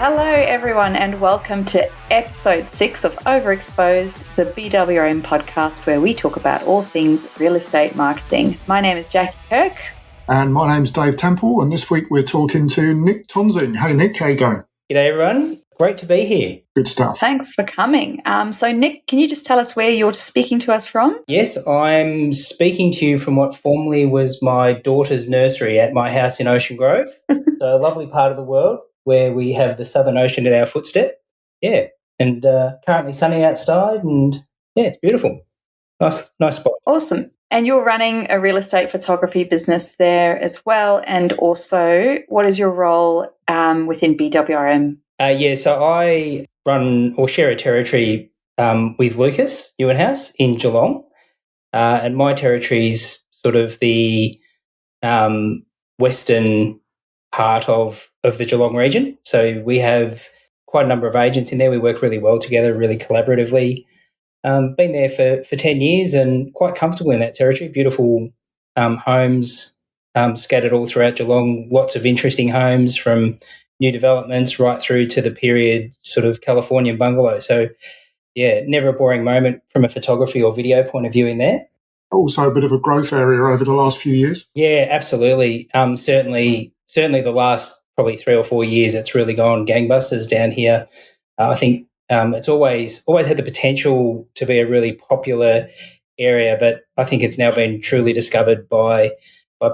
Hello, everyone, and welcome to episode 6 of Overexposed, the BWRM podcast where we talk about all things real estate marketing. My name is Jackie Kirk. And my name's Dave Temple, and this week we're talking to Nick Tonsing. Hey, Nick, how you going? G'day, everyone. Great to be here. Good stuff. Thanks for coming. So, Nick, can you just tell us where you're speaking to us from? Yes, I'm speaking to you from what formerly was my daughter's nursery at my house in Ocean Grove. So, a lovely part of the world where we have the Southern Ocean at our footstep. Yeah, and currently sunny outside, and yeah, it's beautiful. Nice spot. Awesome. And you're running a real estate photography business there as well. And also, what is your role within BWRM? So I run or share a territory with Lucas Ewenhouse in Geelong, and my territory is sort of the western part of the Geelong region. So we have quite a number of agents in there. We work really well together, really collaboratively. Been there for 10 years and quite comfortable in that territory. Beautiful homes scattered all throughout Geelong, lots of interesting homes from new developments right through to the period sort of Californian bungalow. So, yeah, never a boring moment from a photography or video point of view in there. Also a bit of a growth area over the last few years. Yeah, absolutely. Certainly the last probably 3 or 4 years, it's really gone gangbusters down here. I think it's always had the potential to be a really popular area, but I think it's now been truly discovered by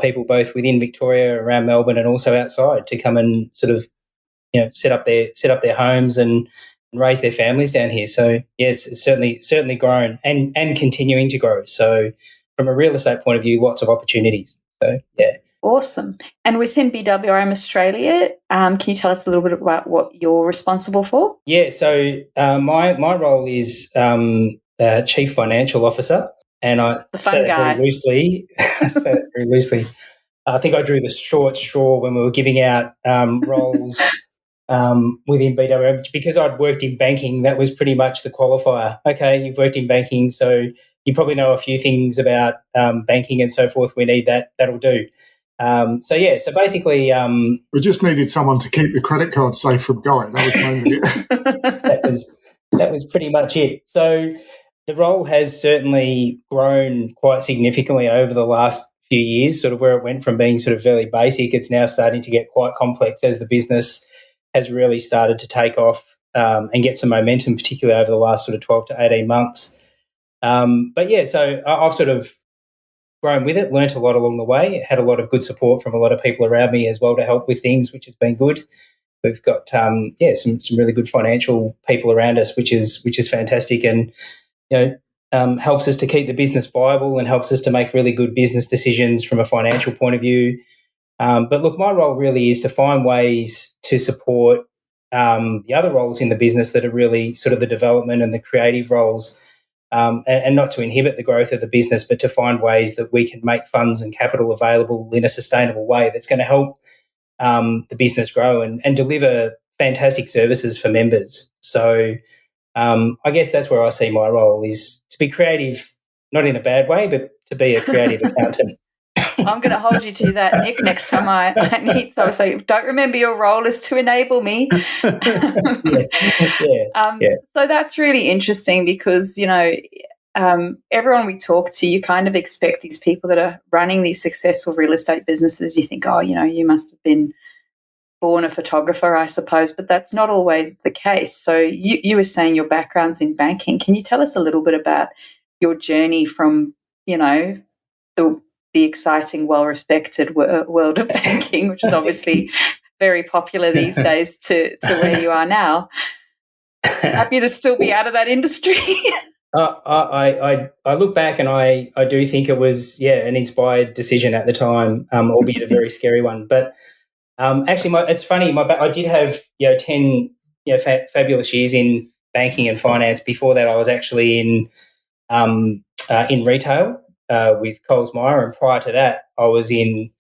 people both within Victoria, around Melbourne, and also outside to come and sort of, set up their homes and raise their families down here. So yes, it's certainly grown and continuing to grow. So from a real estate point of view, lots of opportunities. So yeah. Awesome. And within BWRM Australia, can you tell us a little bit about what you're responsible for? Yeah, so my role is Chief Financial Officer, and I say that very loosely. I think I drew the short straw when we were giving out roles within BWRM because I'd worked in banking. That was pretty much the qualifier. Okay, you've worked in banking, so you probably know a few things about banking and so forth. We need that. That'll do. So basically, we just needed someone to keep the credit card safe from going. That was mainly it. that was pretty much it. So the role has certainly grown quite significantly over the last few years. Sort of where it went from being sort of fairly basic, it's now starting to get quite complex as the business has really started to take off and get some momentum, particularly over the last sort of 12 to 18 months. But yeah, so I've sort of grown with it, learnt a lot along the way, had a lot of good support from a lot of people around me as well to help with things, which has been good. We've got some really good financial people around us, which is fantastic, and helps us to keep the business viable and helps us to make really good business decisions from a financial point of view. But look, my role really is to find ways to support the other roles in the business that are really sort of the development and the creative roles. And not to inhibit the growth of the business, but to find ways that we can make funds and capital available in a sustainable way that's going to help the business grow and deliver fantastic services for members. So I guess that's where I see my role is to be creative, not in a bad way, but to be a creative accountant. I'm going to hold you to that, Nick, next time I meet. So don't remember your role is to enable me. So that's really interesting because, everyone we talk to, you kind of expect these people that are running these successful real estate businesses, you think, you must have been born a photographer, I suppose, but that's not always the case. So you were saying your background's in banking. Can you tell us a little bit about your journey from, the exciting, well-respected world of banking, which is obviously very popular these days, to where you are now? Happy to still be out of that industry. I look back and I do think it was an inspired decision at the time, albeit a very scary one. But actually, it's funny. I did have 10 fabulous years in banking and finance. Before that, I was actually in retail with Coles Myer, and prior to that, I was in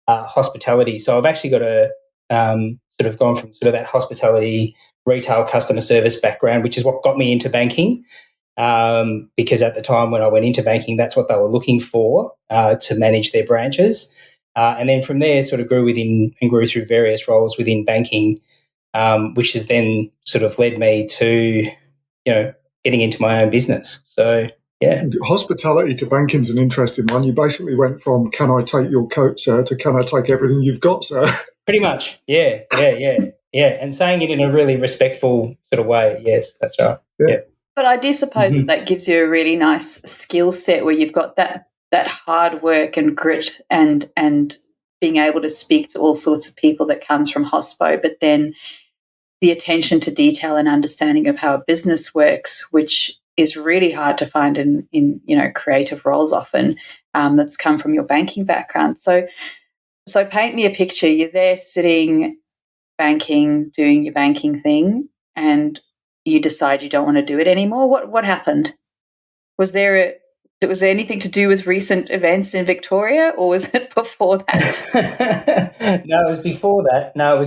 hospitality. So I've actually got a sort of gone from sort of that hospitality, retail, customer service background, which is what got me into banking. Because at the time when I went into banking, that's what they were looking for to manage their branches. And then from there, sort of grew through various roles within banking. which has then sort of led me to, getting into my own business. So, yeah. Hospitality to banking is an interesting one. You basically went from "Can I take your coat, sir?" to "Can I take everything you've got, sir?" Pretty much, yeah, and saying it in a really respectful sort of way. Yes, that's right. Yeah. But I do suppose that gives you a really nice skill set where you've got that hard work and grit and being able to speak to all sorts of people that comes from hospo, but then the attention to detail and understanding of how a business works, which is really hard to find in creative roles often, that's come from your banking background. So paint me a picture. You're there sitting, banking, doing your banking thing, and you decide you don't want to do it anymore. What happened? Was there anything to do with recent events in Victoria, or was it before that? No, it was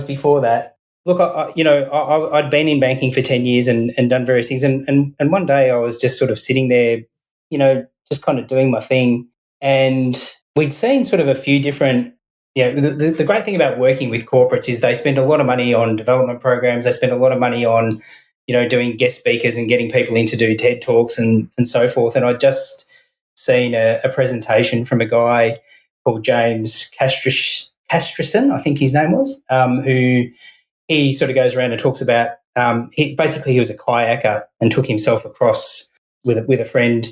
before that. Look, I'd been in banking for 10 years and done various things. And one day I was just sort of sitting there, just kind of doing my thing. And we'd seen sort of a few different, the great thing about working with corporates is they spend a lot of money on development programs. They spend a lot of money on, doing guest speakers and getting people in to do TED Talks and so forth. And I'd just seen a presentation from a guy called James Castrison, I think his name was, who he sort of goes around and talks about, he was a kayaker and took himself across with a friend.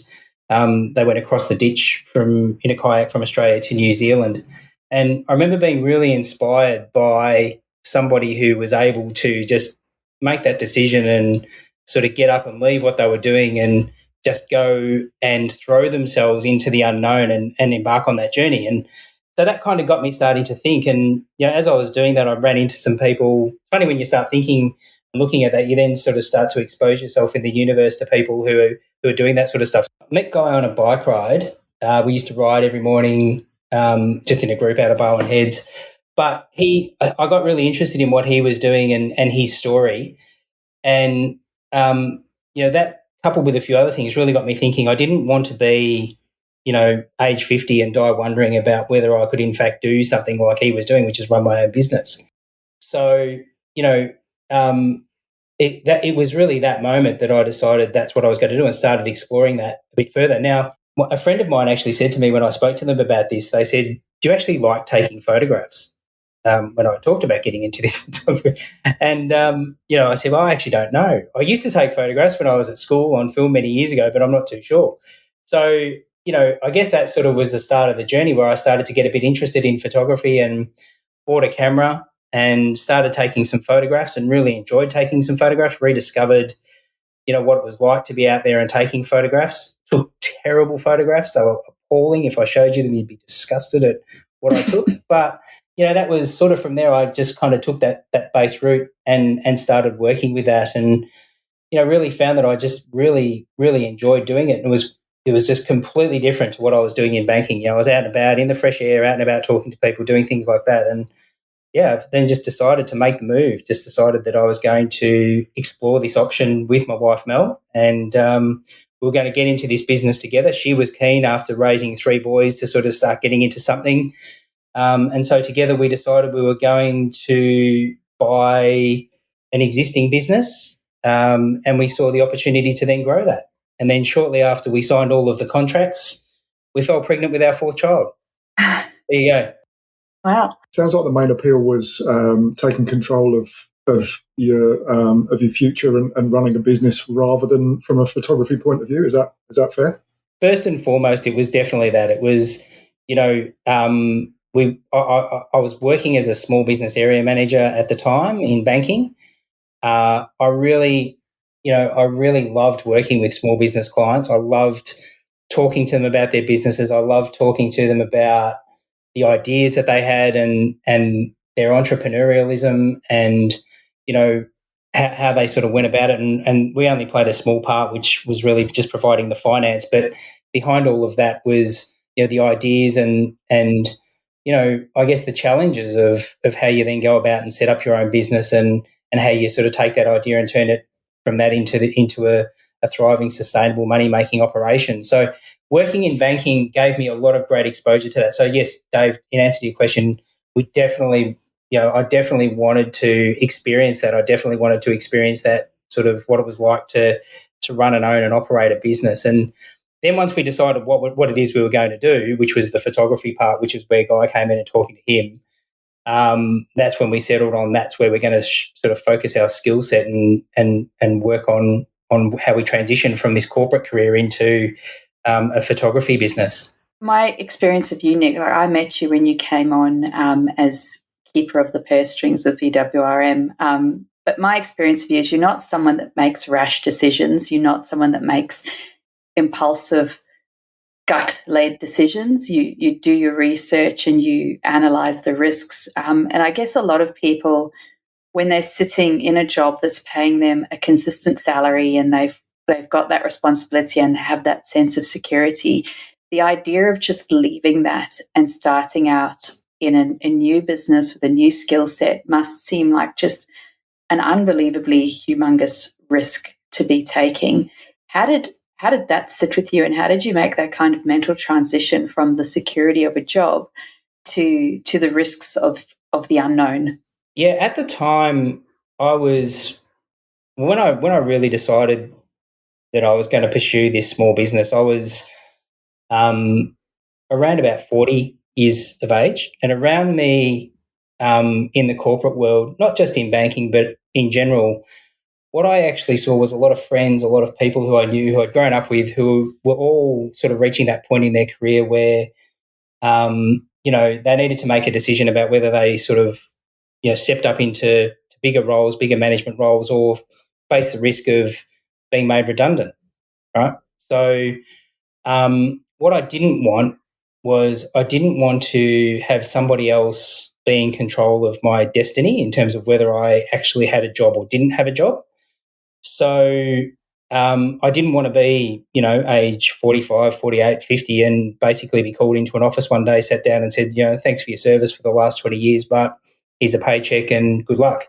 They went across the ditch in a kayak from Australia to New Zealand. And I remember being really inspired by somebody who was able to just make that decision and sort of get up and leave what they were doing and just go and throw themselves into the unknown and embark on that journey. And so that kind of got me starting to think. And, as I was doing that, I ran into some people. It's funny when you start thinking and looking at that, you then sort of start to expose yourself in the universe to people who are doing that sort of stuff. I met a guy on a bike ride. We used to ride every morning, just in a group out of Bowen Heads. But I got really interested in what he was doing and his story. And, that coupled with a few other things really got me thinking I didn't want to be, age 50 and die wondering about whether I could in fact do something like he was doing, which is run my own business. So, it was really that moment that I decided that's what I was going to do and started exploring that a bit further. Now, a friend of mine actually said to me when I spoke to them about this, they said, "Do you actually like taking photographs?" When I talked about getting into this. And, I said, well, I actually don't know. I used to take photographs when I was at school on film many years ago, but I'm not too sure. So, I guess that sort of was the start of the journey where I started to get a bit interested in photography and bought a camera and started taking some photographs and really enjoyed taking some photographs, rediscovered, what it was like to be out there and taking photographs. Took terrible photographs. They were appalling. If I showed you them, you'd be disgusted at what I took. But that was sort of from there. I just kind of took that base route and started working with that, and really found that I just really, really enjoyed doing it. It was just completely different to what I was doing in banking. I was out and about in the fresh air, out and about talking to people, doing things like that, and then just decided to make the move. Just decided that I was going to explore this option with my wife Mel, and we were going to get into this business together. She was keen after raising 3 boys to sort of start getting into something. And so together we decided we were going to buy an existing business, and we saw the opportunity to then grow that. And then shortly after we signed all of the contracts, we fell pregnant with our 4th child. There you go. Wow. Sounds like the main appeal was taking control of your future and running a business rather than from a photography point of view. Is that fair? First and foremost, it was definitely that. It was, I was working as a small business area manager at the time in banking. I really loved working with small business clients. I loved talking to them about their businesses. I loved talking to them about the ideas that they had and their entrepreneurialism and, how they sort of went about it. And we only played a small part, which was really just providing the finance. But behind all of that was, the ideas and I guess the challenges of how you then go about and set up your own business and how you sort of take that idea and turn it from that into a thriving, sustainable money-making operation. So working in banking gave me a lot of great exposure to that. So yes, Dave, in answer to your question, we definitely I definitely wanted to experience that. I definitely wanted to experience that sort of what it was like to run and own and operate a business. And then once we decided what it is we were going to do, which was the photography part, which is where Guy came in and talking to him, that's when we settled on that's where we're going to sort of focus our skill set and work on how we transition from this corporate career into a photography business. My experience of you, Nick, I met you when you came on as keeper of the purse strings of BWRM. But my experience of you is you're not someone that makes rash decisions. You're not someone that makes impulsive, gut-led decisions. You do your research and you analyse the risks. And I guess a lot of people, when they're sitting in a job that's paying them a consistent salary and they've got that responsibility and they have that sense of security, the idea of just leaving that and starting out in a new business with a new skill set must seem like just an unbelievably humongous risk to be taking. How did that sit with you, and how did you make that kind of mental transition from the security of a job to the risks of the unknown? Yeah, at the time, I was when I really decided that I was going to pursue this small business, I was around about 40 years of age, and around me in the corporate world, not just in banking but in general, what I actually saw was a lot of friends, a lot of people who I knew, who I'd grown up with, who were all sort of reaching that point in their career where, they needed to make a decision about whether they sort of, stepped up into bigger roles, bigger management roles, or face the risk of being made redundant, right? So what I didn't want was I didn't want to have somebody else be in control of my destiny in terms of whether I actually had a job or didn't have a job. So I didn't want to be, age 45, 48, 50 and basically be called into an office one day, sat down and said, thanks for your service for the last 20 years, but here's a paycheck and good luck.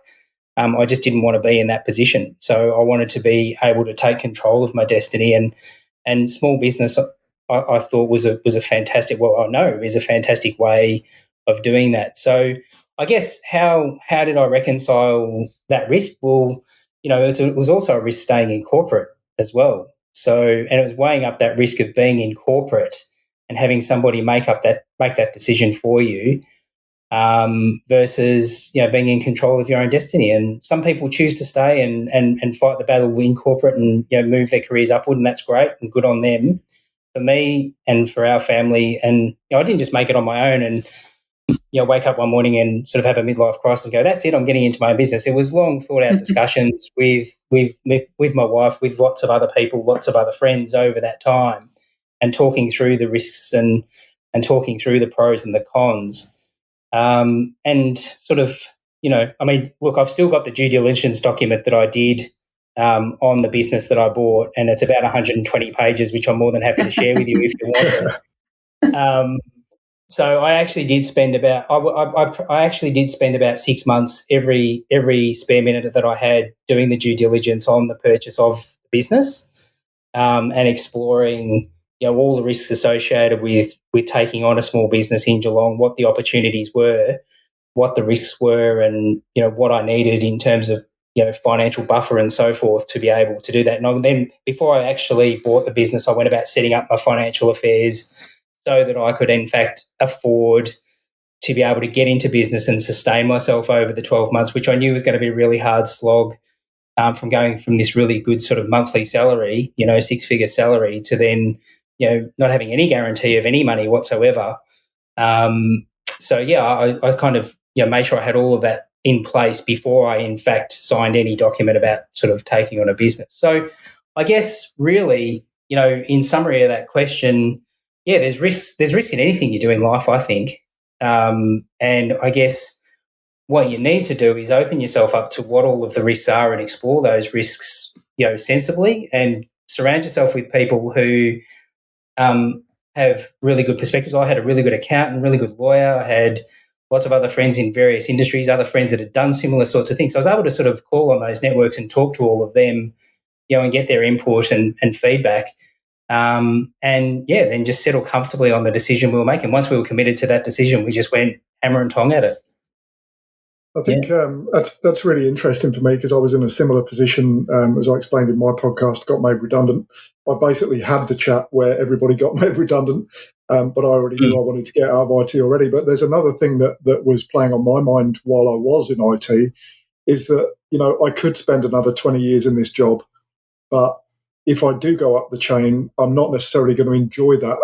I just didn't want to be in that position. So I wanted to be able to take control of my destiny, and small business I thought was a fantastic, well, I know is a fantastic way of doing that. So I guess how did I reconcile that risk? Well, it was also a risk staying in corporate as well. So, and it was weighing up that risk of being in corporate and having somebody make that decision for you, versus being in control of your own destiny. And some people choose to stay and fight the battle in corporate and move their careers upward, and that's great and good on them. For me and for our family, and I didn't just make it on my own and wake up one morning and sort of have a midlife crisis and go, that's it, I'm getting into my own business. It was long thought out discussions with my wife, with lots of other people, lots of other friends over that time, and talking through the risks and talking through the pros and the cons. And sort of, look, I've still got the due diligence document that I did on the business that I bought, and it's about 120 pages, which I'm more than happy to share with you if you want it. So I actually did spend about I actually did spend about 6 months every spare minute that I had doing the due diligence on the purchase of the business, and exploring all the risks associated with taking on a small business in Geelong, what the opportunities were, what the risks were, and what I needed in terms of financial buffer and so forth to be able to do that. And then before I actually bought the business, I went about setting up my financial affairs so that I could in fact afford to be able to get into business and sustain myself over the 12 months, which I knew was going to be a really hard slog, from going from this really good sort of monthly salary, 6-figure salary, to then not having any guarantee of any money whatsoever. So I kind of made sure I had all of that in place before I in fact signed any document about sort of taking on a business. So I guess really, in summary of that question, there's risk in anything you do in life, I think. And I guess what you need to do is open yourself up to what all of the risks are and explore those risks, sensibly, and surround yourself with people who have really good perspectives. I had a really good accountant, really good lawyer. I had lots of other friends in various industries, other friends that had done similar sorts of things. So I was able to sort of call on those networks and talk to all of them, and get their input and feedback. Then just settle comfortably on the decision we were making. Once we were committed to that decision, we just went hammer and tong at it. I think that's really interesting for me because I was in a similar position as I explained in my podcast. Got made redundant. I basically had the chat where everybody got made redundant, but I already knew I wanted to get out of IT already. But there's another thing that was playing on my mind while I was in IT is that I could spend another 20 years in this job, but if I do go up the chain, I'm not necessarily going to enjoy that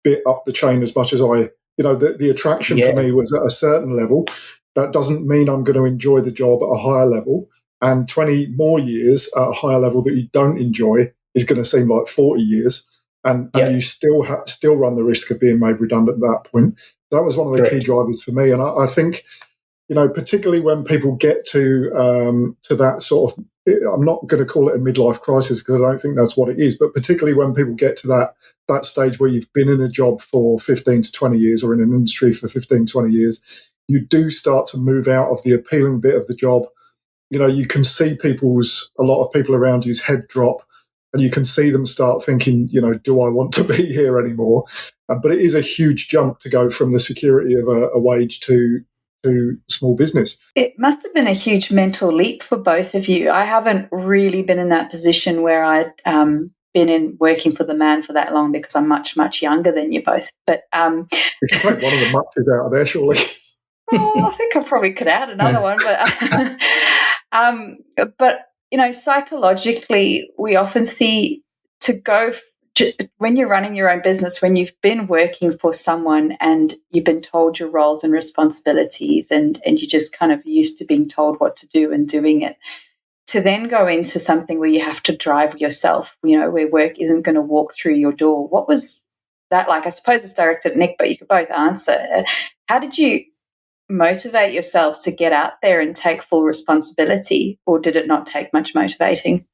bit up the chain as much as the attraction for me was at a certain level. That doesn't mean I'm going to enjoy the job at a higher level. And 20 more years at a higher level that you don't enjoy is going to seem like 40 years. And you still run the risk of being made redundant at that point. That was one of the key drivers for me. And I think, particularly when people get to that sort of, I'm not going to call it a midlife crisis because I don't think that's what it is, but particularly when people get to that stage where you've been in a job for 15 to 20 years or in an industry for 15, 20 years, you do start to move out of the appealing bit of the job. You can see a lot of people around you's head drop, and you can see them start thinking, do I want to be here anymore? But it is a huge jump to go from the security of a wage to small business. It must have been a huge mental leap for both of you. I haven't really been in that position where I'd been in working for the man for that long because I'm much, much younger than you both. But we can take one of the muches out of there, surely. I think I probably could add another one, but psychologically, we often see to go when you're running your own business, when you've been working for someone and you've been told your roles and responsibilities, and you're just kind of used to being told what to do and doing it, to then go into something where you have to drive yourself, where work isn't going to walk through your door. What was that like? I suppose it's directed at Nick, but you could both answer. How did you motivate yourselves to get out there and take full responsibility, or did it not take much motivating?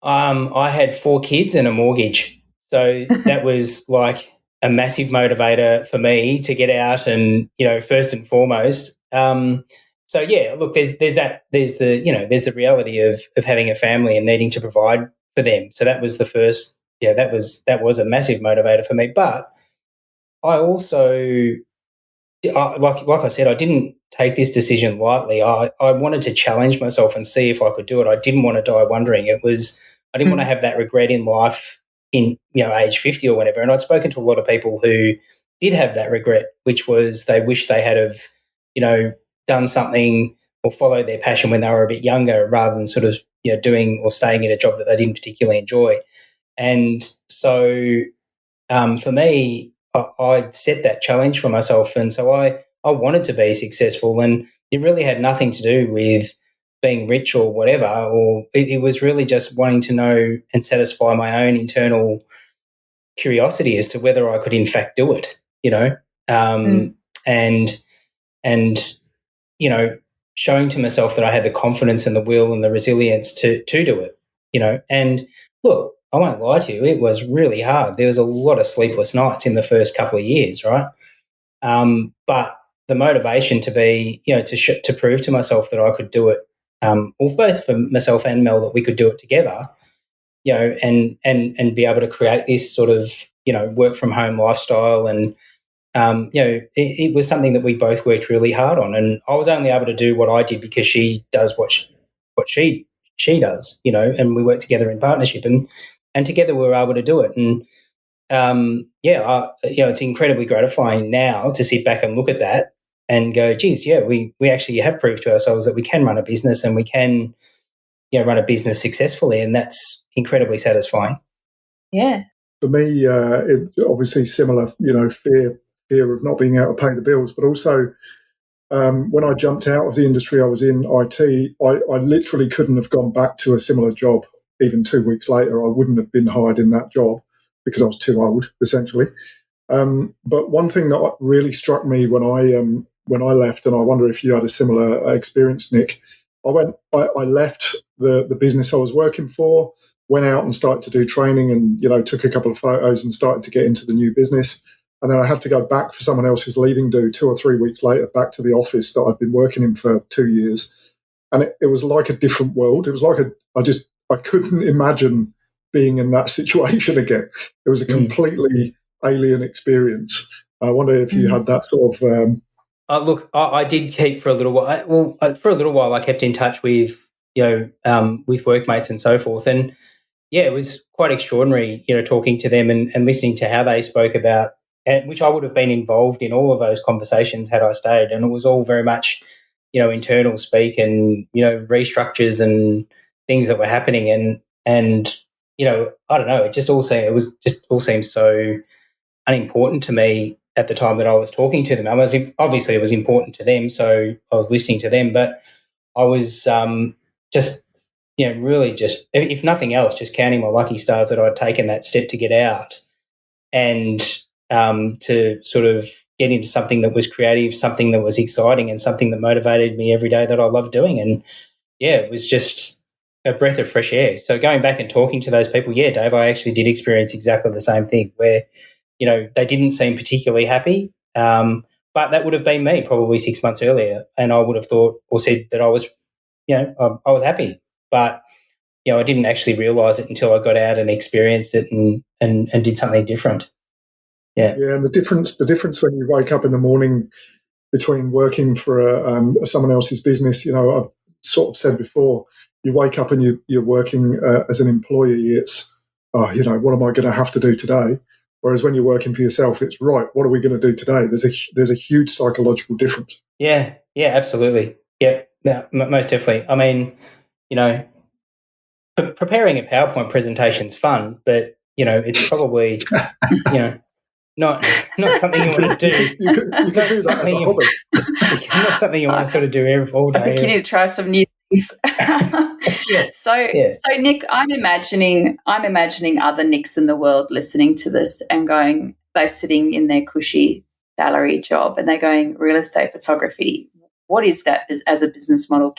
I had 4 kids and a mortgage, so that was like a massive motivator for me to get out and first and foremost. So yeah, look, there's the reality of having a family and needing to provide for them. So that was the first. Yeah, that was a massive motivator for me. But I also, like I said, I didn't take this decision lightly. I wanted to challenge myself and see if I could do it. I didn't want to die wondering. I didn't want to have that regret in life in age 50 or whatever. And I'd spoken to a lot of people who did have that regret, which was they wish they had done something or followed their passion when they were a bit younger, rather than sort of doing or staying in a job that they didn't particularly enjoy. And so for me, I set that challenge for myself, and so I wanted to be successful, and it really had nothing to do with being rich or whatever, or it was really just wanting to know and satisfy my own internal curiosity as to whether I could in fact do it, and showing to myself that I had the confidence and the will and the resilience to do it, and look, I won't lie to you, it was really hard. There was a lot of sleepless nights in the first couple of years, right? But the motivation to be, to prove to myself that I could do it, or both for myself and Mel, that we could do it together, and be able to create this sort of, work from home lifestyle. And, it was something that we both worked really hard on. And I was only able to do what I did because she does what she does, and we work together in partnership, and together we were able to do it. And it's incredibly gratifying now to sit back and look at that and go, geez, yeah, we actually have proved to ourselves that we can run a business, and we can run a business successfully, and that's incredibly satisfying. Yeah. For me, it's obviously similar, fear of not being able to pay the bills, but also when I jumped out of the industry I was in, IT, I literally couldn't have gone back to a similar job even 2 weeks later. I wouldn't have been hired in that job because I was too old, essentially. But one thing that really struck me when I left, and I wonder if you had a similar experience, Nick, I left the business I was working for, went out and started to do training, and took a couple of photos and started to get into the new business. And then I had to go back for someone else's leaving do 2 or 3 weeks later, back to the office that I'd been working in for 2 years. And it was like a different world. It was like I couldn't imagine being in that situation again. It was a completely alien experience. I wonder if you had that sort of Look, I did keep for a little while. For a little while, I kept in touch with with workmates and so forth, and yeah, it was quite extraordinary, talking to them and listening to how they spoke about, and which I would have been involved in all of those conversations had I stayed, and it was all very much, internal speak and restructures and things that were happening, and I don't know, it seemed so unimportant to me at the time that I was talking to them. Obviously it was important to them, so I was listening to them, but I was just, really just, if nothing else, just counting my lucky stars that I'd taken that step to get out and to sort of get into something that was creative, something that was exciting, and something that motivated me every day that I loved doing. And yeah, it was just a breath of fresh air. So going back and talking to those people, yeah, Dave, I actually did experience exactly the same thing where, they didn't seem particularly happy. But that would have been me probably 6 months earlier, and I would have thought or said that I was, I was happy. But I didn't actually realise it until I got out and experienced it and did something different. Yeah, yeah, and the difference when you wake up in the morning between working for someone else's business, I've sort of said before, you wake up and you're working as an employee. It's what am I going to have to do today? Whereas when you're working for yourself, it's right. What are we going to do today? There's a huge psychological difference. Yeah, absolutely. Yeah, most definitely. I mean, preparing a PowerPoint presentation is fun, but it's probably not something you want to do. You can do that as a hobby. Not something you want to sort of do all day. I think you need to try some new things. So Nick, I'm imagining other Nicks in the world listening to this and going, they're sitting in their cushy salary job and they're going, real estate photography. What is that as a business model?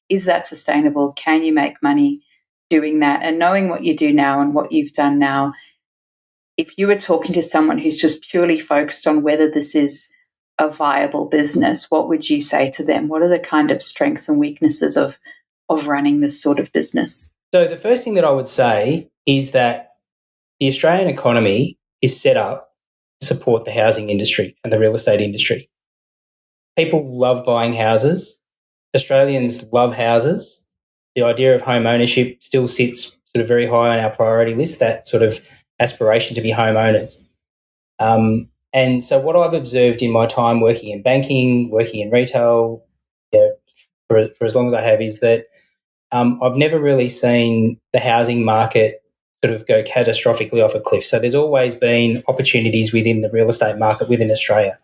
Is that sustainable? Can you make money doing that? And knowing what you do now and what you've done now, if you were talking to someone who's just purely focused on whether this is a viable business, what would you say to them? What are the kind of strengths and weaknesses of running this sort of business? So the first thing that I would say is that the Australian economy is set up to support the housing industry and the real estate industry. People love buying houses. Australians love houses. The idea of home ownership still sits sort of very high on our priority list, that sort of aspiration to be homeowners. And so what I've observed in my time working in banking, working in retail, for as long as I have, is that I've never really seen the housing market sort of go catastrophically off a cliff. So there's always been opportunities within the real estate market within Australia.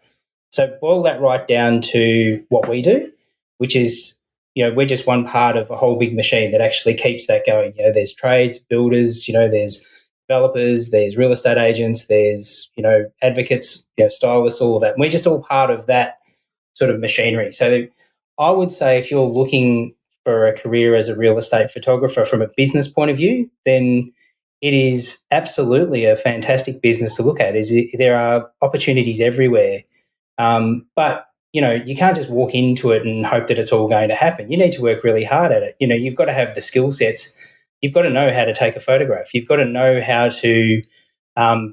So boil that right down to what we do, which is, we're just one part of a whole big machine that actually keeps that going. There's trades, builders, there's developers, there's real estate agents, there's, advocates, stylists, all of that. And we're just all part of that sort of machinery. So I would say if you're looking for a career as a real estate photographer from a business point of view, then it is absolutely a fantastic business to look at. There are opportunities everywhere. But, you can't just walk into it and hope that it's all going to happen. You need to work really hard at it. You've got to have the skill sets. You've got to know how to take a photograph. You've got to know how to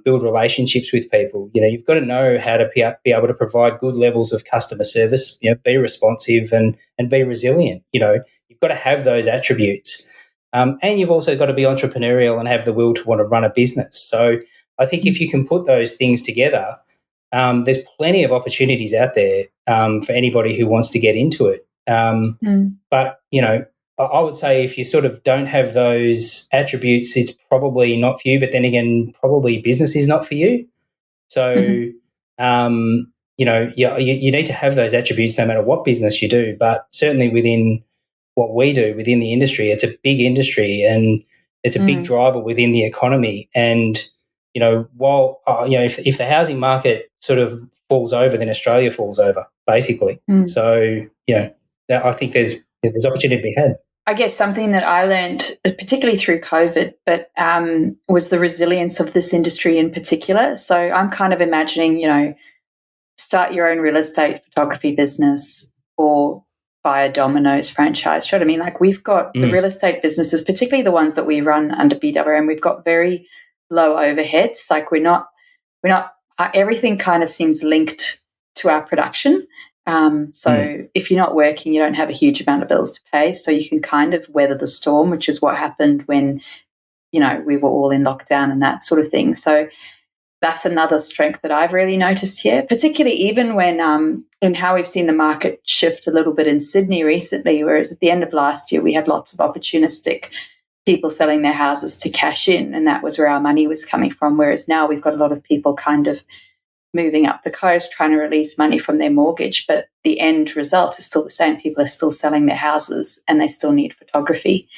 build relationships with people. You've got to know how to be able to provide good levels of customer service, be responsive and be resilient. You've got to have those attributes. And you've also got to be entrepreneurial and have the will to want to run a business. So I think if you can put those things together, there's plenty of opportunities out there for anybody who wants to get into it. But, I would say if you sort of don't have those attributes, it's probably not for you. But then again, probably business is not for you. So, you need to have those attributes no matter what business you do. But certainly within what we do, within the industry, it's a big industry and it's a big driver within the economy. And, while, if the housing market sort of falls over, then Australia falls over, basically. So, I think there's opportunity to be had. I guess something that I learned, particularly through COVID, but was the resilience of this industry in particular. So I'm kind of imagining, start your own real estate photography business or buy a Domino's franchise. You know what I mean? Like we've got the real estate businesses, particularly the ones that we run under BWRM, we've got very low overheads. Like we're not everything kind of seems linked to our production. So if you're not working, you don't have a huge amount of bills to pay. So you can kind of weather the storm, which is what happened when, we were all in lockdown and that sort of thing. So that's another strength that I've really noticed here, particularly even when in how we've seen the market shift a little bit in Sydney recently, whereas at the end of last year, we had lots of opportunistic people selling their houses to cash in, and that was where our money was coming from. Whereas now we've got a lot of people kind of moving up the coast, trying to release money from their mortgage, but the end result is still the same. People are still selling their houses and they still need photography.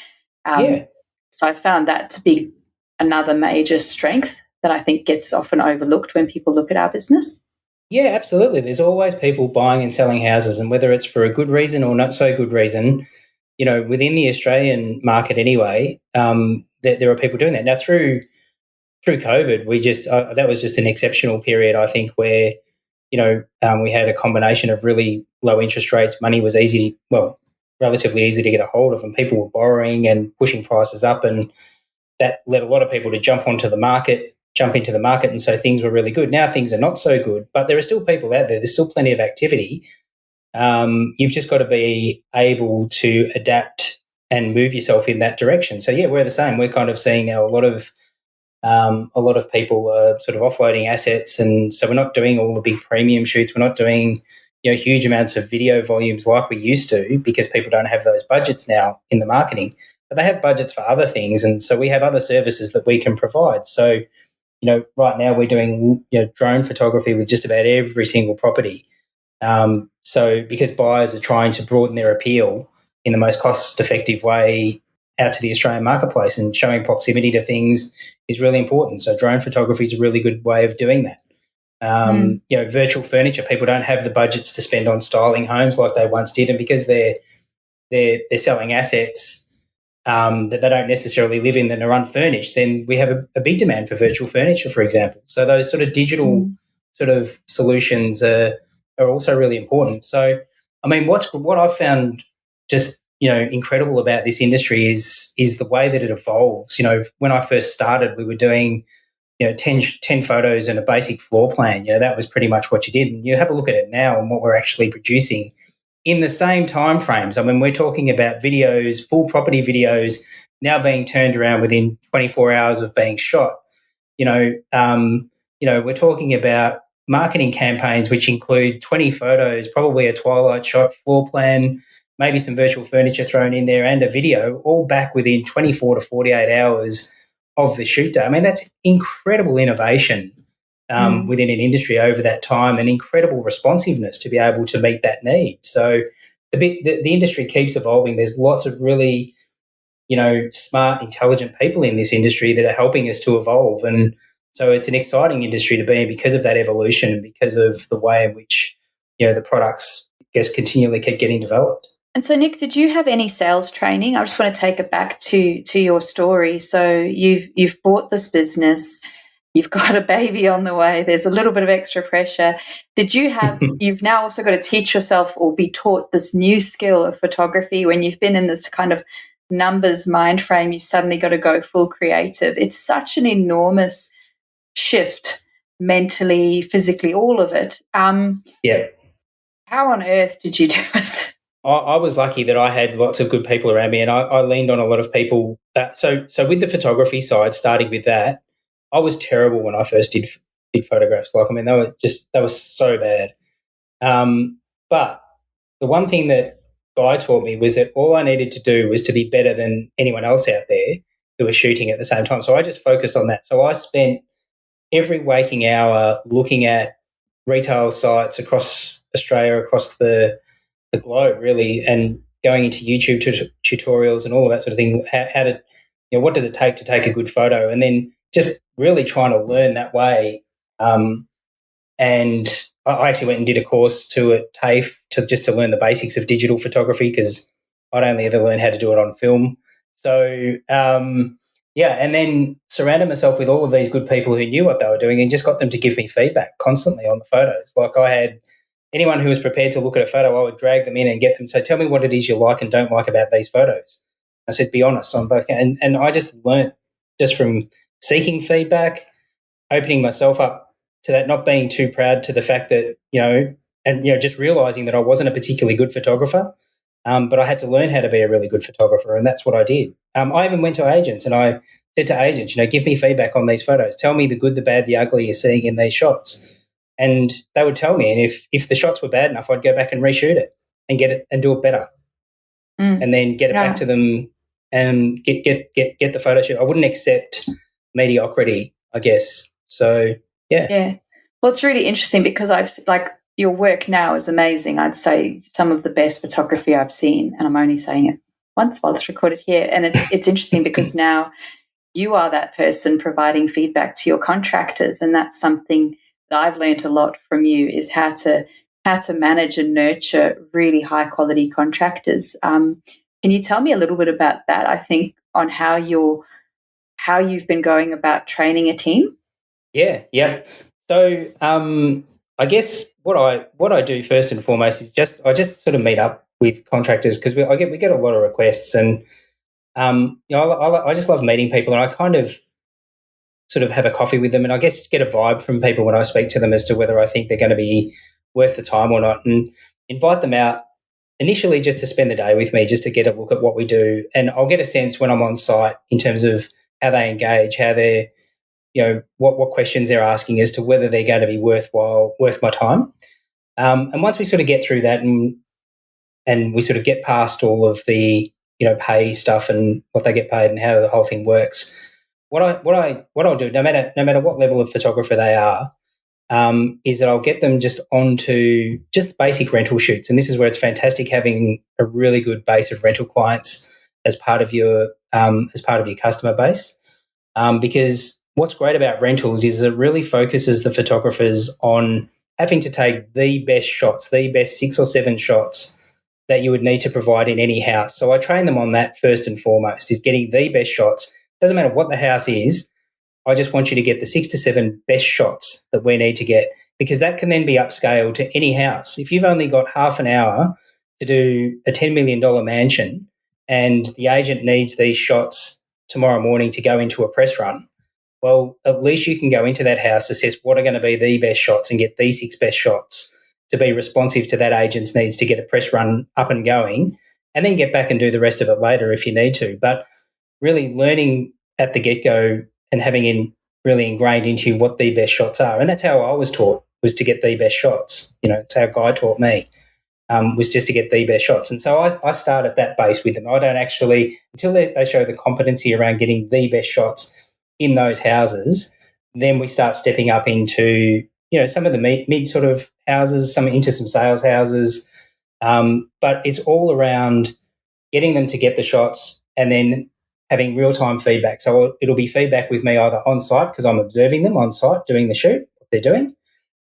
So I found that to be another major strength that I think gets often overlooked when people look at our business. Yeah, absolutely. There's always people buying and selling houses, and whether it's for a good reason or not so good reason, within the Australian market anyway, there are people doing that. Now, through COVID, we just that was just an exceptional period, I think, where we had a combination of really low interest rates. Money was relatively easy to get a hold of, and people were borrowing and pushing prices up, and that led a lot of people to jump into the market, and so things were really good. Now things are not so good, but there are still people out there. There's still plenty of activity. You've just got to be able to adapt and move yourself in that direction. So yeah, we're the same. We're kind of seeing now a lot of people are sort of offloading assets, and so we're not doing all the big premium shoots. We're not doing huge amounts of video volumes like we used to, because people don't have those budgets now in the marketing, but they have budgets for other things, and so we have other services that we can provide. So right now we're doing drone photography with just about every single property. So because buyers are trying to broaden their appeal in the most cost-effective way out to the Australian marketplace, and showing proximity to things is really important. So drone photography is a really good way of doing that. Virtual furniture, people don't have the budgets to spend on styling homes like they once did, and because they're selling assets that they don't necessarily live in that are unfurnished, then we have a big demand for virtual furniture, for example. So those sort of digital sort of solutions are also really important. So, I mean, what I've found just incredible about this industry is the way that it evolves. When I first started, we were doing 10 photos and a basic floor plan. That was pretty much what you did. And you have a look at it now and what we're actually producing in the same time frames. I mean, we're talking about videos, full property videos, now being turned around within 24 hours of being shot. We're talking about marketing campaigns which include 20 photos, probably a twilight shot, floor plan, maybe some virtual furniture thrown in there, and a video, all back within 24 to 48 hours of the shoot day. I mean, that's incredible innovation within an industry over that time, and incredible responsiveness to be able to meet that need. So the industry keeps evolving. There's lots of really, smart, intelligent people in this industry that are helping us to evolve. And so it's an exciting industry to be in because of that evolution, and because of the way in which, the products, continually keep getting developed. And so, Nick, did you have any sales training? I just want to take it back to your story. So you've bought this business, you've got a baby on the way, there's a little bit of extra pressure. Did you have, you've now also got to teach yourself or be taught this new skill of photography when you've been in this kind of numbers mind frame, you've suddenly got to go full creative. It's such an enormous shift mentally, physically, all of it. Yeah. How on earth did you do it? I was lucky that I had lots of good people around me, and I leaned on a lot of people. So with the photography side, starting with that, I was terrible when I first did photographs. Like, I mean, they were so bad. But the one thing that Guy taught me was that all I needed to do was to be better than anyone else out there who was shooting at the same time. So I just focused on that. So I spent every waking hour looking at retail sites across Australia, across the globe, really, and going into YouTube tutorials and all of that sort of thing. How to, what does it take to take a good photo, and then just really trying to learn that way. And I actually went and did a course at TAFE to learn the basics of digital photography, because I'd only ever learned how to do it on film. So and then surrounded myself with all of these good people who knew what they were doing, and just got them to give me feedback constantly on the photos. Like, I had anyone who was prepared to look at a photo, I would drag them in and get them. So tell me what it is you like and don't like about these photos. I said, be honest on both. And I just learnt just from seeking feedback, opening myself up to that, not being too proud to the fact that, and just realizing that I wasn't a particularly good photographer, but I had to learn how to be a really good photographer, and that's what I did. I even went to agents, and I said to agents, give me feedback on these photos. Tell me the good, the bad, the ugly you're seeing in these shots. And they would tell me, and if the shots were bad enough, I'd go back and reshoot it and get it and do it better, and then get it back to them and get the photo shoot. I wouldn't accept mediocrity, I guess. So yeah. Well, it's really interesting because your work now is amazing. I'd say some of the best photography I've seen, and I'm only saying it once while it's recorded here. And it's interesting because now you are that person providing feedback to your contractors, and that's something that I've learned a lot from you, is how to manage and nurture really high quality contractors. Can you tell me a little bit about that? I think on how you've been going about training a team. Yeah. So I guess what I do first and foremost is I just sort of meet up with contractors, because we get a lot of requests, and I just love meeting people, and I kind of sort of have a coffee with them, and I guess get a vibe from people when I speak to them as to whether I think they're going to be worth the time or not, and invite them out initially just to spend the day with me, just to get a look at what we do. And I'll get a sense when I'm on site in terms of how they engage, how they're, what questions they're asking as to whether they're going to be worth my time. And once we sort of get through that, and we sort of get past all of the, pay stuff and what they get paid and how the whole thing works, what I'll do, no matter what level of photographer they are, is that I'll get them just onto just basic rental shoots. And this is where it's fantastic having a really good base of rental clients as part of your customer base, because what's great about rentals is it really focuses the photographers on having to take the best shots, the best 6 or 7 shots that you would need to provide in any house. So I train them on that first and foremost, is getting the best shots. Doesn't matter what the house is, I just want you to get the 6 to 7 best shots that we need to get, because that can then be upscaled to any house. If you've only got half an hour to do a $10 million mansion and the agent needs these shots tomorrow morning to go into a press run, well, at least you can go into that house, assess what are going to be the best shots, and get these 6 best shots to be responsive to that agent's needs to get a press run up and going, and then get back and do the rest of it later if you need to. But really learning at the get-go and having really ingrained into what the best shots are. And that's how I was taught, was to get the best shots. It's how Guy taught me, was just to get the best shots. And so I start at that base with them. I don't actually, until they show the competency around getting the best shots in those houses, then we start stepping up into, some of the mid sort of houses, into some sales houses. But it's all around getting them to get the shots and then having real-time feedback. So it'll be feedback with me either on site, because I'm observing them on site doing the shoot, what they're doing,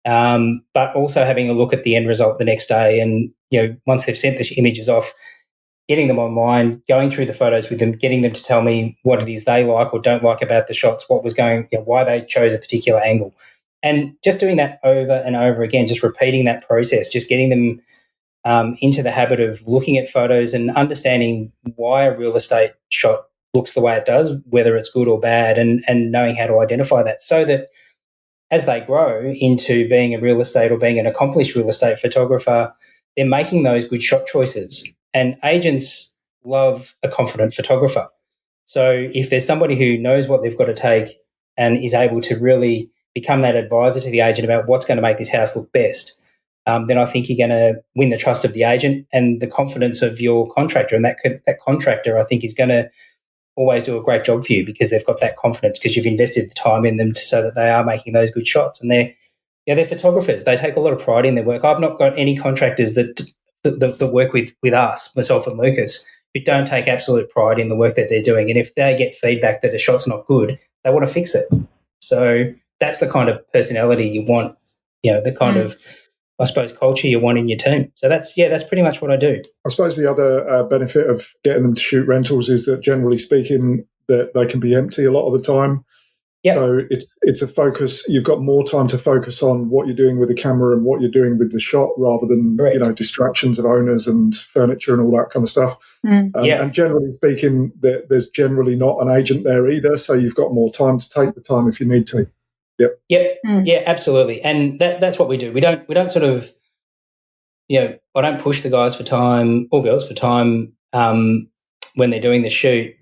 but also having a look at the end result the next day. And, once they've sent the images off, getting them online, going through the photos with them, getting them to tell me what it is they like or don't like about the shots, what was going, why they chose a particular angle. And just doing that over and over again, just repeating that process, just getting them into the habit of looking at photos and understanding why a real estate shot looks the way it does, whether it's good or bad, and knowing how to identify that, so that as they grow into being a real estate or being an accomplished real estate photographer, they're making those good shot choices. And agents love a confident photographer. So if there's somebody who knows what they've got to take and is able to really become that advisor to the agent about what's going to make this house look best, then I think you're going to win the trust of the agent and the confidence of your contractor. And that contractor, I think, is going to always do a great job for you, because they've got that confidence, because you've invested the time in them so that they are making those good shots. And they're photographers. They take a lot of pride in their work. I've not got any contractors that work with us, myself and Lucas, who don't take absolute pride in the work that they're doing. And if they get feedback that a shot's not good, they want to fix it. So that's the kind of personality you want, the kind of, I suppose, culture you want in your team. So that's pretty much what I do. I suppose the other benefit of getting them to shoot rentals is that, generally speaking, that they can be empty a lot of the time. Yep. So it's a focus. You've got more time to focus on what you're doing with the camera and what you're doing with the shot, rather than distractions of owners and furniture and all that kind of stuff. And generally speaking, there's generally not an agent there either, so you've got more time to take the time if you need to. Yep. Yeah, absolutely. And that's what we do. We don't sort of I don't push the guys for time or girls for time when they're doing the shoot,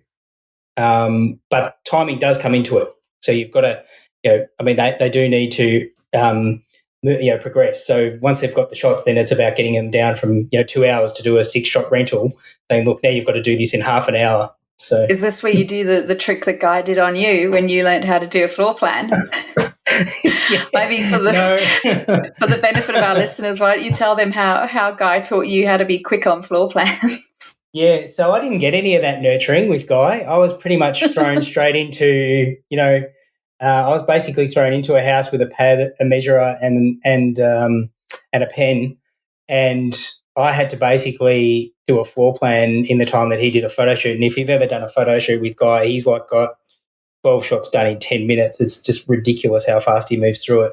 but timing does come into it. So you've got to, they do need to, progress. So once they've got the shots, then it's about getting them down from 2 hours to do a 6-shot rental. Saying, look, now you've got to do this in half an hour. So is this where you do the trick that Guy did on you when you learned how to do a floor plan? Maybe for the benefit of our listeners, why don't you tell them how Guy taught you how to be quick on floor plans? Yeah, so I didn't get any of that nurturing with Guy. I was pretty much thrown straight into, I was basically thrown into a house with a pad, a measurer, and a pen, and I had to basically do a floor plan in the time that he did a photo shoot. And if you've ever done a photo shoot with Guy, he's like got 12 shots done in 10 minutes. It's just ridiculous how fast he moves through it.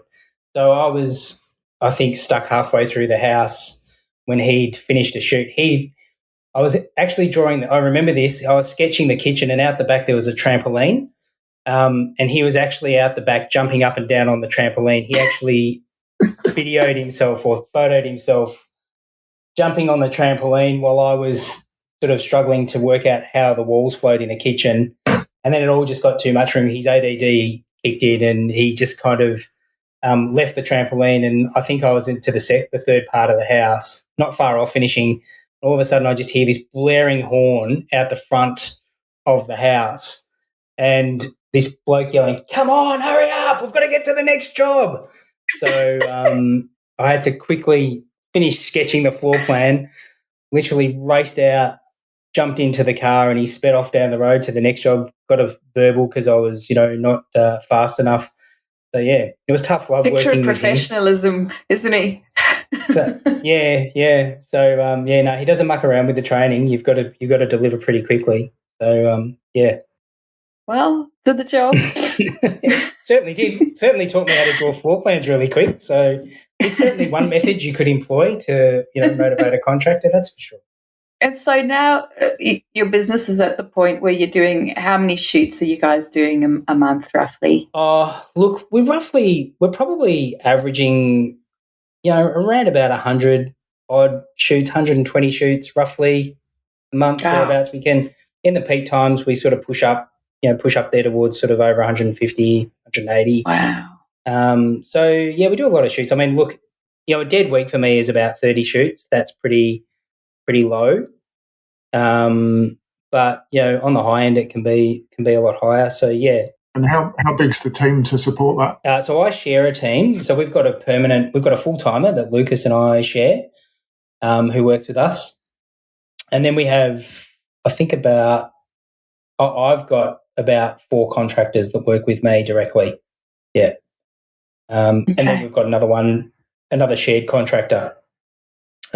So I was, I think, stuck halfway through the house when he'd finished a shoot. I was actually drawing, I remember this, I was sketching the kitchen, and out the back there was a trampoline, and he was actually out the back jumping up and down on the trampoline. He actually videoed himself or photoed himself jumping on the trampoline while I was sort of struggling to work out how the walls flowed in a kitchen. And then it all just got too much for him. His ADD kicked in, and he just kind of left the trampoline, and I think I was into the third part of the house, not far off finishing. All of a sudden I just hear this blaring horn out the front of the house, and this bloke yelling, "Come on, hurry up, we've got to get to the next job." So I had to quickly finish sketching the floor plan, literally raced out, jumped into the car, and he sped off down the road to the next job. Got a verbal because I was, not fast enough. So, yeah, it was tough love Picture working of professionalism, isn't he? So, yeah. So, no, he doesn't muck around with the training. You've got to deliver pretty quickly. So, yeah. Well, did the job. Certainly did. Certainly taught me how to draw floor plans really quick. So it's certainly one method you could employ to, motivate a contractor, that's for sure. And so now your business is at the point where you're doing, how many shoots are you guys doing a month roughly? Look, we're probably averaging, around about 100 odd shoots, 120 shoots roughly a month, thereabouts. We can, in the peak times, we sort of push up there towards sort of over 150, 180. Wow. So, yeah, we do a lot of shoots. I mean, look, a dead week for me is about 30 shoots. That's pretty low. But, on the high end, it can be a lot higher. So, yeah. And how big's the team to support that? So I share a team. So we've got a full-timer that Lucas and I share, who works with us. And then we have, I think I've got about 4 contractors that work with me directly. Yeah. Okay. And then we've got another shared contractor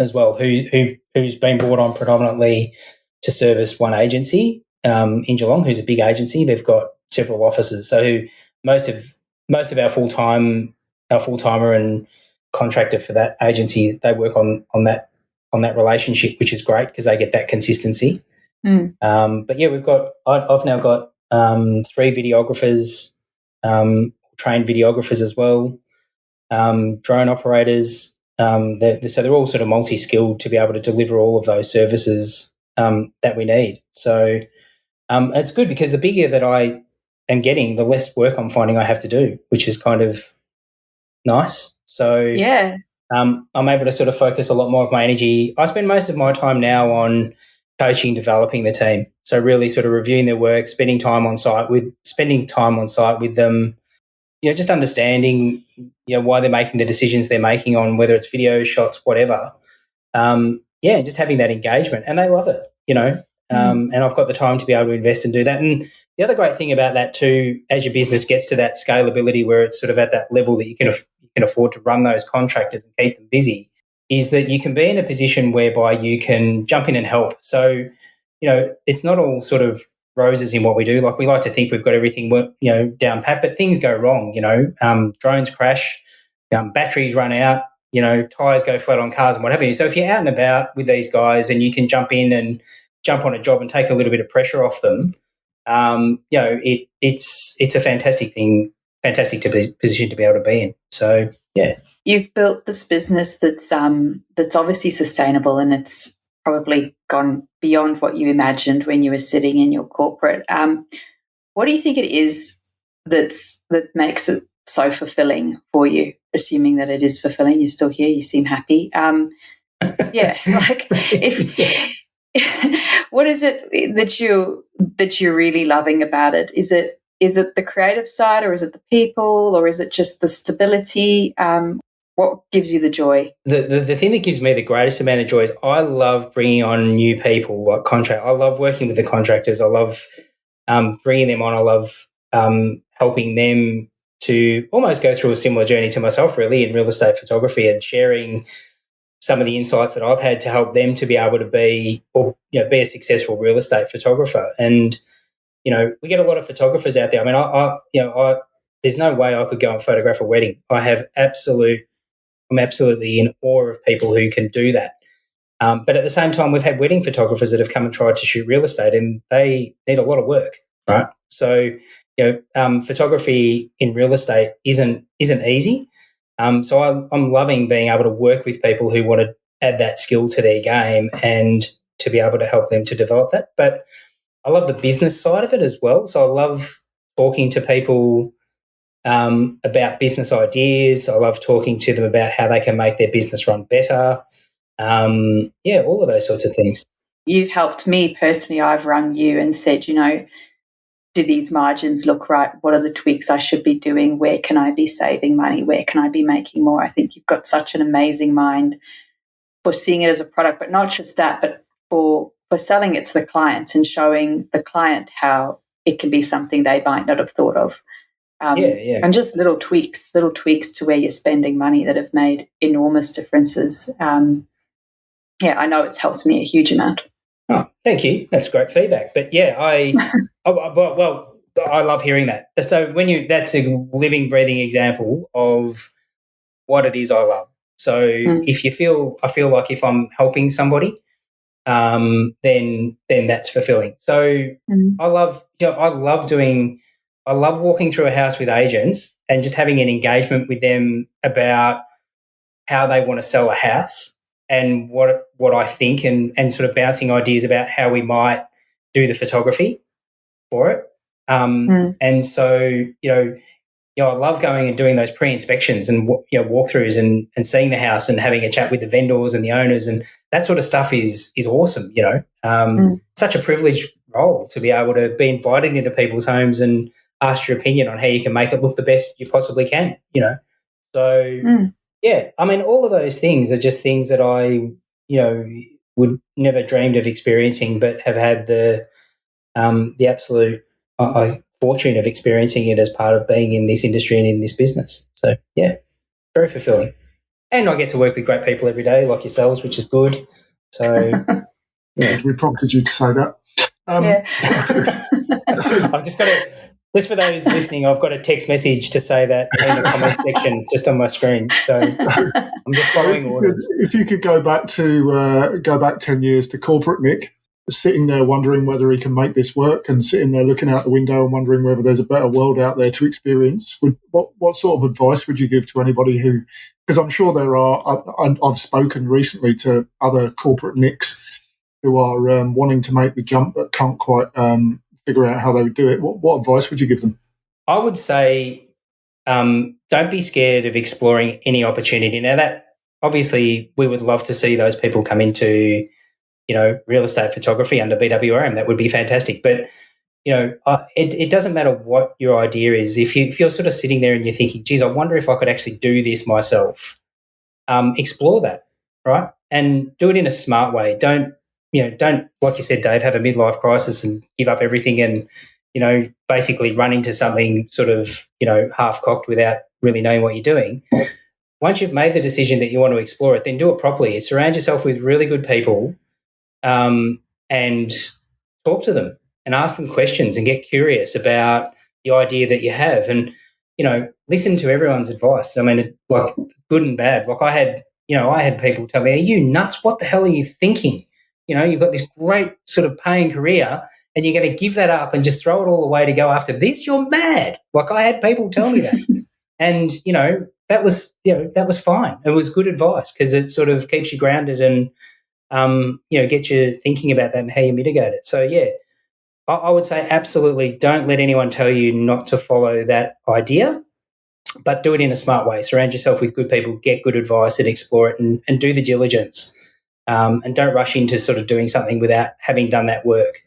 as well, who's been brought on predominantly to service one agency in Geelong, who's a big agency. They've got several offices. So most of our full-timer and contractor for that agency, they work on that relationship, which is great because they get that consistency. But yeah, I've now got 3 videographers, trained videographers as well, drone operators. So they're all sort of multi-skilled to be able to deliver all of those services that we need. So it's good because the bigger that I am getting, the less work I'm finding I have to do, which is kind of nice. So yeah, I'm able to sort of focus a lot more of my energy. I spend most of my time now on coaching, developing the team. So really sort of reviewing their work, spending time on site with them, just understanding, why they're making the decisions they're making on whether it's video, shots, whatever. Just having that engagement, and they love it, and I've got the time to be able to invest and do that. And the other great thing about that too, as your business gets to that scalability where it's sort of at that level that you can afford to run those contractors and keep them busy, is that you can be in a position whereby you can jump in and help. So, it's not all sort of roses in what we do. Like, we like to think we've got everything, down pat, but things go wrong, drones crash, batteries run out, tyres go flat on cars and what have you. So if you're out and about with these guys and you can jump in and jump on a job and take a little bit of pressure off them, it's a fantastic position to be able to be in. So, Yeah. You've built this business that's obviously sustainable, and it's probably gone beyond what you imagined when you were sitting in your corporate. What do you think it is that makes it so fulfilling for you? Assuming that it is fulfilling, you're still here, you seem happy. Yeah, like if what is it that you're really loving about it? Is it the creative side, or is it the people, or is it just the stability? What gives you the joy? The thing that gives me the greatest amount of joy is I love bringing on new people, like contract. I love working with the contractors. I love bringing them on. I love helping them to almost go through a similar journey to myself, really, in real estate photography, and sharing some of the insights that I've had to help them to be able to be a successful real estate photographer. And we get a lot of photographers out there. I mean, there's no way I could go and photograph a wedding. I'm absolutely in awe of people who can do that. But at the same time, we've had wedding photographers that have come and tried to shoot real estate, and they need a lot of work, right? So, photography in real estate isn't easy. So I'm loving being able to work with people who want to add that skill to their game and to be able to help them to develop that. But I love the business side of it as well. So I love talking to people about business ideas. I love talking to them about how they can make their business run better. All of those sorts of things. You've helped me personally. I've rung you and said, do these margins look right? What are the tweaks I should be doing? Where can I be saving money? Where can I be making more? I think you've got such an amazing mind for seeing it as a product, but not just that, but for selling it to the client and showing the client how it can be something they might not have thought of. And just little tweaks to where you're spending money that have made enormous differences. I know it's helped me a huge amount. Oh, thank you. That's great feedback. But I love hearing that. So that's a living, breathing example of what it is I love. So if I feel like if I'm helping somebody, then that's fulfilling. So I love walking through a house with agents and just having an engagement with them about how they want to sell a house and what I think, and sort of bouncing ideas about how we might do the photography for it. And so, I love going and doing those pre-inspections and walkthroughs and seeing the house and having a chat with the vendors and the owners, and that sort of stuff is awesome. Such a privileged role to be able to be invited into people's homes and asked your opinion on how you can make it look the best you possibly can. So I mean, all of those things are just things that I would never dreamed of experiencing, but have had the absolute fortune of experiencing it as part of being in this industry and in this business. So very fulfilling. And I get to work with great people every day like yourselves, which is good. So we prompted you to say that. I've just got to, just for those listening, I've got a text message to say that in the comment section just on my screen. So I'm just following orders. If you could go back 10 years to corporate Nick, sitting there wondering whether he can make this work, and sitting there looking out the window and wondering whether there's a better world out there to experience, what sort of advice would you give to anybody who, because I'm sure there are, I've spoken recently to other corporate Nicks who are wanting to make the jump but can't quite figure out how they would do it. What advice would you give them? I would say don't be scared of exploring any opportunity. Now, that obviously we would love to see those people come into real estate photography under BWRM. That would be fantastic. But it doesn't matter what your idea is. If you're sort of sitting there and you're thinking, geez, I wonder if I could actually do this myself, explore that, right? And do it in a smart way. Don't, like you said, Dave, have a midlife crisis and give up everything and, basically run into something sort of, half-cocked without really knowing what you're doing. Once you've made the decision that you want to explore it, then do it properly. Surround yourself with really good people and talk to them and ask them questions and get curious about the idea that you have, and listen to everyone's advice. I mean, like good and bad. Like I had people tell me, "Are you nuts? What the hell are you thinking? You've got this great sort of paying career and you're going to give that up and just throw it all away to go after this? You're mad." Like I had people tell me that. And, that was fine. It was good advice because it sort of keeps you grounded and gets you thinking about that and how you mitigate it. So yeah, I would say absolutely don't let anyone tell you not to follow that idea, but do it in a smart way. Surround yourself with good people, get good advice and explore it and do the diligence. And don't rush into sort of doing something without having done that work.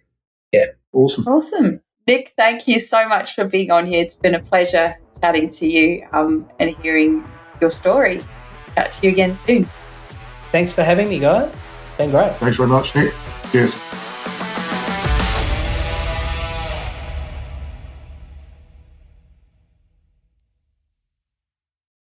Yeah. Awesome. Nick, thank you so much for being on here. It's been a pleasure chatting to you and hearing your story. Chat to you again soon. Thanks for having me, guys. Been great. Thanks very much, Nick. Cheers.